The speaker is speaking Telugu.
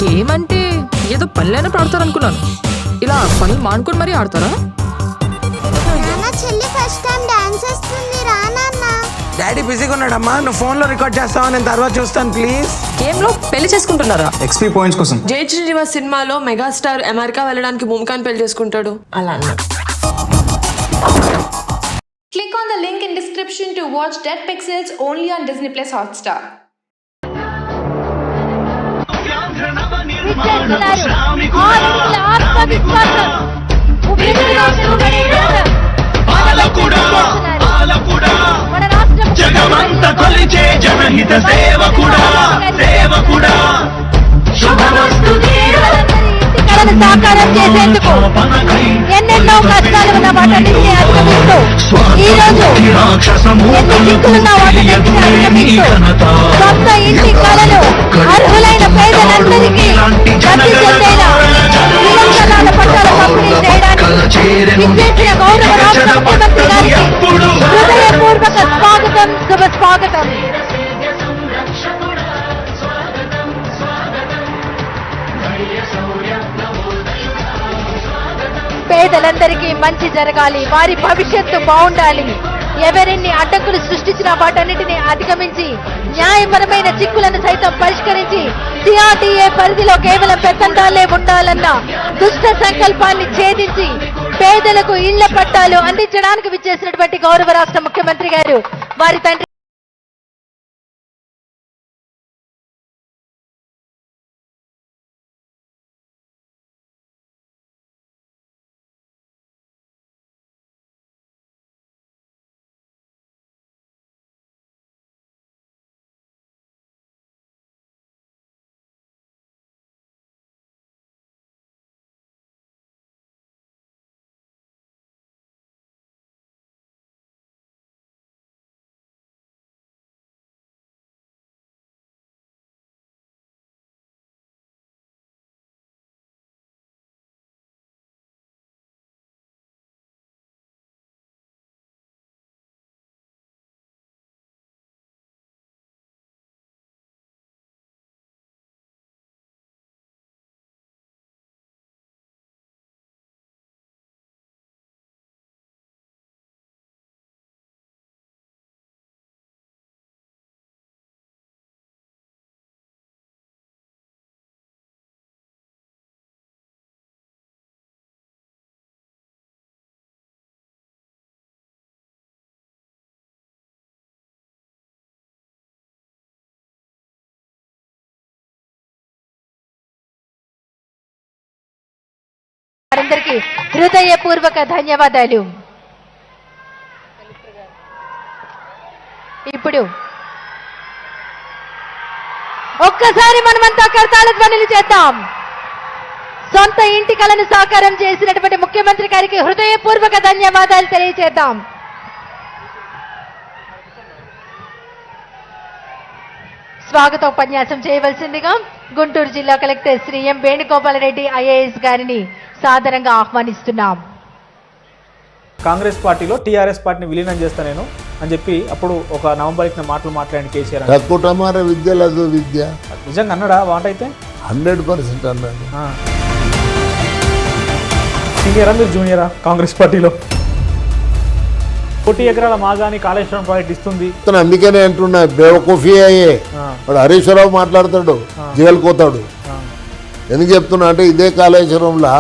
గేమ్ అంటే ఏదో పనులైనా ఆడతారు అనుకున్నాను. ఇలా పనులు మానుకొని మరీ ఆడతారా? చెల్లి ఫస్ట్ టైం డాన్స్ చేస్తుంది రా నాన్న. డాడీ బిజీగా ఉన్నాడమ్మా, నువ్వు ఫోన్ లో రికార్డ్ చేస్తావా? నేను తర్వాత చూస్తాను ప్లీజ్. గేమ్ లో పెళ్లి చేసుకుంటున్నారా? XP పాయింట్స్ కోసం. జై శ్రీనివాస్ సినిమాలో మెగాస్టార్ అమెరికా వెళ్ళడానికి భూమికాని పెళ్లి చేసుకుంటాడు అలా అన్న. Click on the link in description to watch Dead Pixels only on Disney Plus Hotstar. జగమంత కొలిచే జనహిత సేవకుడా సేవకుడా శుభమస్తు కళను సాకారం చేసేందుకు ఎన్నెన్నో కష్టాలు ఉన్న వాటన్నిటిని అధిగమిస్తూ ఈ రోజు ఎన్ని చిక్కులున్న వాటన్నిటిని అధిగమిస్తూ సొంత ఇంటి కళను అర్హులైన పేదలందరికీ లబ్ధి చెందేలా నిరంతరాల పట్టాల పంపిణీ చేయడానికి విచ్చేసిన గౌరవ రాష్ట్ర ముఖ్యమంత్రి గారికి హృదయపూర్వక స్వాగతం, శుభ స్వాగతం. పేదలందరికీ మంచి జరగాలి, వారి భవిష్యత్తు బాగుండాలి. ఎవరెన్ని అడ్డంకులు సృష్టించిన వాటన్నిటిని అధిగమించి న్యాయపరమైన చిక్కులను సైతం పరిష్కరించి CRDA పరిధిలో కేవలం పెత్తందాలే ఉండాలన్న దుష్ట సంకల్పాన్ని ఛేదించి పేదలకు ఇళ్ల పట్టాలు అందించడానికి విచ్చేసినటువంటి గౌరవ రాష్ట్ర ముఖ్యమంత్రి గారు వారి తండ్రి వారందరికీ హృదయపూర్వక ధన్యవాదాలు. ఇప్పుడు ఒక్కసారి మనమంతా కర్తాళ ధ్వనులు చేద్దాం. సొంత ఇంటి కలను సాకారం చేసినటువంటి ముఖ్యమంత్రి గారికి హృదయపూర్వక ధన్యవాదాలు తెలియజేద్దాం. స్వాగతోపన్యాసం చేయవలసిందిగా గుంటూరు జిల్లా కలెక్టర్ శ్రీ ఎం వేణుగోపాలరెడ్డి IAS గారిని సాదరంగా ఆహ్వానిస్తున్నాం. కాంగ్రెస్ పార్టీలో TRS పార్టీని విలీనం చేస్తా నేను అని చెప్పి అప్పుడు ఒక నవంబర్ మాటలు మాట్లాడిన కేసీఆర్. కుటుంబాల విద్య లేదు విద్య నిజంగా అన్నాడా? వాట అయితే 100% అన్నాడు. సీనియరా మీరు జూనియరా కాంగ్రెస్ పార్టీలో? 1 ఎకరాల మాగాని కాళేశ్వరం ప్రాజెక్ట్ ఇస్తుంది. అందుకనే అంటున్నా బేవకూఫీ అయ్యే వాడు హరీష్ రావు మాట్లాడతాడు, జైలుకు పోతాడు. ఎందుకు చెప్తున్నా అంటే ఇదే కాళేశ్వరంలో